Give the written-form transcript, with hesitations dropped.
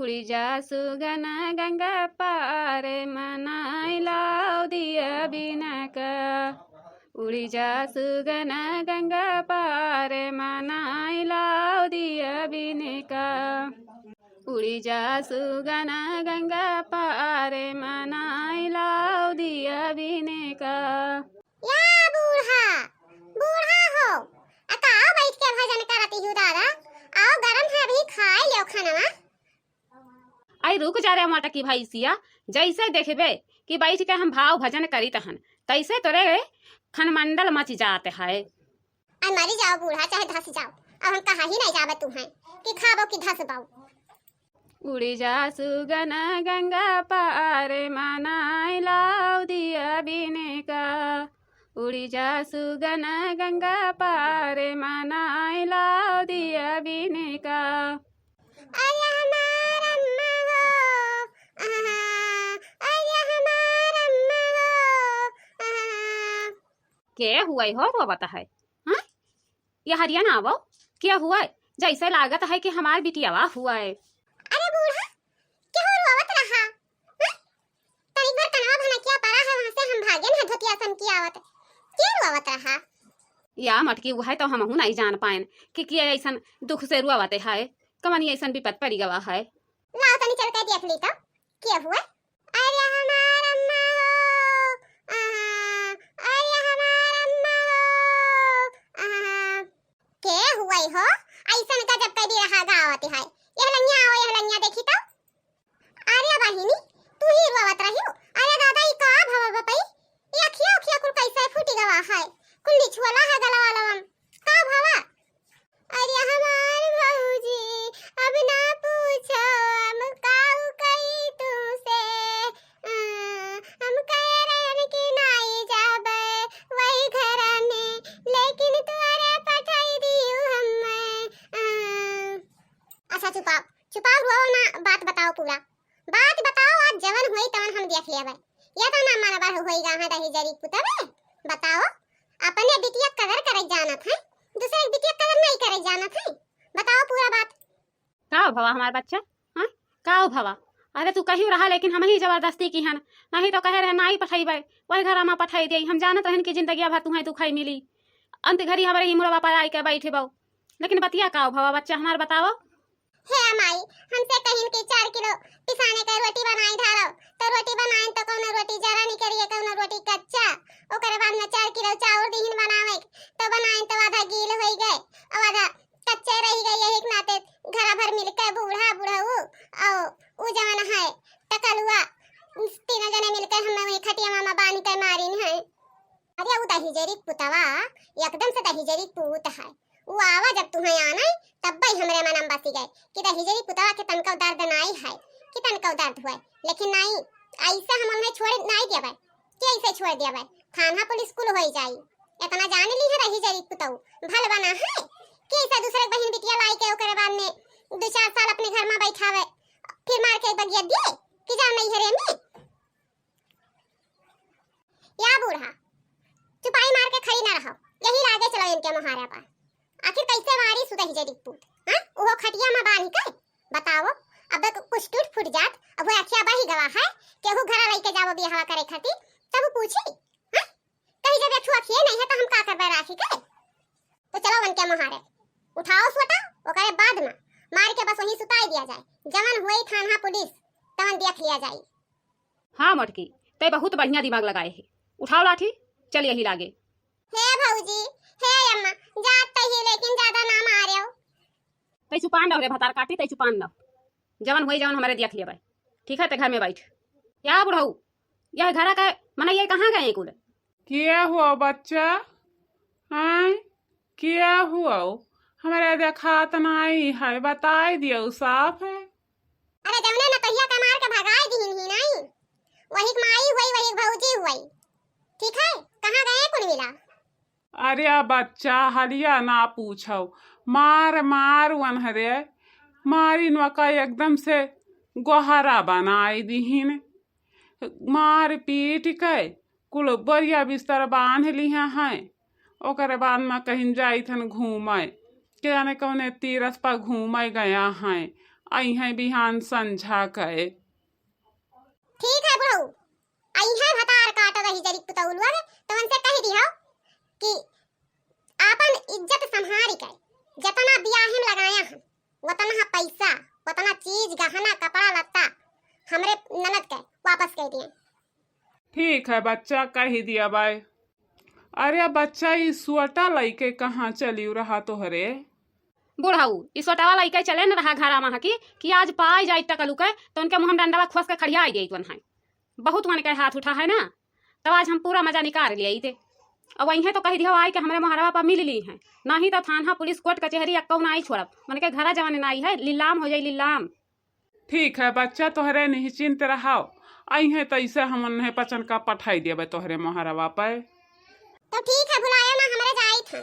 उड़ी जा सुगन गंगा पार मनाई लाओ दिया बिना का। उड़ी जा सुगन गंगा पार मनाई लाओ दिया बिना का। उड़ी जा सुगन गंगा पार मनाई लाओ दिया बिना का। या बूढ़ा बूढ़ा हो आओ बैठ के भजन करती हूँ दादा। आओ गरम है अभी खाए लो खाना। आई रुक जा रे माटा की भाई सिया, जैसे देखबे कि बैठ के हम भाव भजन करी तहन तैसे तोरे खनमंडल मच जाते है। आई मरी जाओ बूढ़ा चाहे धस जाओ, अब हम कहा ही नहीं जावे तुम्हें कि खाबो कि धस पाओ। उड़ी जा सुगन गंगा पार मनाई लाओ दिया बिने का। उड़ी जा सुगन गंगा पार मनाई लाओ दिया बिने का। अरे हमारा अम्मा हो, अरे हमारा अम्मा हो। के हुआ हो रो बता है हाँ? ये हरियाणा आवो क्या हुआ है? जैसे लागत है कि हमार बिटियावा हुआ है। अरे बूढ़ा क्यों रोवत रहा? तनी भर कनवा भना क्या पड़ा है वहां से हम भागे ना धोतिया सन की आवत। क्यों रोवत रहा? या मटकी हुआ है तो हम नहीं जान पाएन कि ऐसा दुख से रुआवते है कमनी ऐसा विपत पड़ी गवा है। लाओ तनी चल के देख ली तो क्या हुआ। अरे हमारा अम्मा हो, अरे हमारा अम्मा हो। के हुआ हो ऐसा गजब कर दी रहा गावत है। यह लन्या आओ यह लन्या देखी तो। अरे बहिनी तू ही रोवत रही हो। अरे दादा ई का भव बपई ये अखिया अखिया कुल कैसे फूटी गवा है कुल्ली छुला है गला वाला का भवा। अरे हमारे भौजी अब ना पूछो हम काऊ कई तुमसे, हम कह रहे कि नहीं जाबे वही घर में लेकिन तुम्हारे पठाई दियो हमें। अच्छा चुपाओ चुपाओ रो ना बात बताओ पूरा बात बताओ। आज जवन होई तवन हम देख लेबे या तो ना मारा बार होई गा दही जरी पुतबे। बताओ अपने बिटिया कदर करे जानत है दूसरे बिटिया कदर नहीं करे जानत है। बताओ पूरा बात। का भवा हमार बच्चा हाँ का भवा? अरे तू कही रहा लेकिन हम ही जबरदस्ती की हन नहीं तो कहे रहे नहीं पठाई वही घर में पठाई दी। हम जानत रहन कि जिंदगी भर तुम्हें दुखाई मिली अंत घड़ी हमारे ही मुड़वा पर आई के बैठे बहु। लेकिन बतिया का भवा बच्चा हमार बताओ। हे अमाई हमसे कहिन कि 4 किलो पिसाने का रोटी बनाई धारो तो रोटी बनाइन तो कौन रोटी जरा नहीं करिए कौन रोटी कच्चा ओकर बाद में 4 किलो चावल दीहिन बनावे तो बनाइन तो आधा गील होई गए और आधा कच्चे रह गए। यही के नाते घर भर मिलकर बूढ़ा बूढ़ऊ और उ जवान है टकलुआ तीनों जने मिलकर हम वही खटिया मामा बांध कर मारिन है। अरे उ दहिजरी पुतवा एकदम से दहिजरी पूत है। वो आवा जब तुम्हें आना तब भाई हमरे मनम बसी गए कि दहिजरी पुतवा के तनका दर्द नहीं है कि तनका दर्द हुआ लेकिन नहीं ऐसा हम उन्हें छोड़ नहीं दिया भाई कि ऐसे छोड़ दिया भाई थाना पुलिस स्कूल हो जाई। इतना जान ली है दहिजरी पुतव भल बना है कि ऐसा दूसरे बहन बिटिया लाई के ओकरे बाद में 2-4 साल अपने घर में बैठावे फिर मार के बगिया दिए कि जान नहीं हरे में। या बूढ़ा चुपाई मार के खड़ी ना रहो यही लागे चलो इनके मुहारे पर। आखिर कैसे मारी सुदही जरी पूत हां वो खटिया में बांध के बताओ। अब कुछ टूट फूट जात अब वो अखिया बही गवा है केहू घर लेके जावो बियाह करे खातिर तब पूछी हां कहीं जब अखिया अखिए नहीं है तो हम का करबे राखी के। तो चलो उनके मुहारे उठाओ सोटा ओकरे बाद में मार के बस वहीं सुताई दिया जाए जवन होई थाना पुलिस तवन देख लिया जाए। हाँ मटकी ते बहुत बढ़िया दिमाग लगाए है। उठाओ लाठी चल यही लागे। हे भौजी हे अम्मा जात ही लेकिन ज्यादा ना मारियो। तै चुपान रे भतार काटी तै चुपान न जवन होई जवन हमारे देख लिया ठीक है ते घर में बैठ। या बुढ़ऊ यह घर का मने ये कहाँ गए कुल? क्या हुआ बच्चा हाँ क्या हुआ हमारे देखात नहीं है बताई दियो साफ है। अरे जमने न कहिया का मार के भगाई दीन ही नहीं वही माई हुई वही भौजी हुई ठीक है कहाँ गए कुल मिला। अरे बच्चा हलिया ना पूछो मार मार वनहरे मारी नका एकदम से गोहरा बनाई दीहिन मार पीट के कुल बढ़िया बिस्तर बांध लिया हैं। ओकर बाद में कहीं जाई थन घूमे के जाने कौने तीरथ पर घूमे गया हैं आई हैं बिहान संझा कहे। ठीक है बुढ़ऊ, आई है हतार काट रही जरी पुतौलवा तो उनसे कह दियो कि आपन इज्जत संभारी कर, जितना बियाह में लगाया हम उतना पैसा उतना चीज गहना कपड़ा लत्ता हमरे ननद के वापस कर दिए। ठीक है बच्चा, कह दिया बाय। अरे बच्चा ये सुअटा लइके कहाँ चली रहा तोहरे? बुढ़ऊ इस वटावा लइके चले न रहा घरा वहाँ की कि आज पाई जाई टकलू के तो उनके मुँह डंडा खोस के खड़िया गई तुन है। बहुत मन के हाथ उठा है ना, तब आज हम पूरा मजा निकाल लिए थे। अब वहीं तो कह दिया आई कि हमारे मोहरवा पर मिल ली है, नहीं तो थाना पुलिस कोर्ट कचहरी अक्कौ ना आई छोड़ब, मन के घरा जवाने ना आई है, लीलाम हो जाई लीलाम। ठीक है बच्चा, तोहरे निश्चिंत रहो। आई है तो इसे हम पचन का पठाई देवे तोहरे मोहरवा पे। तो ठीक है, बुलाया ना हमारे जाई था।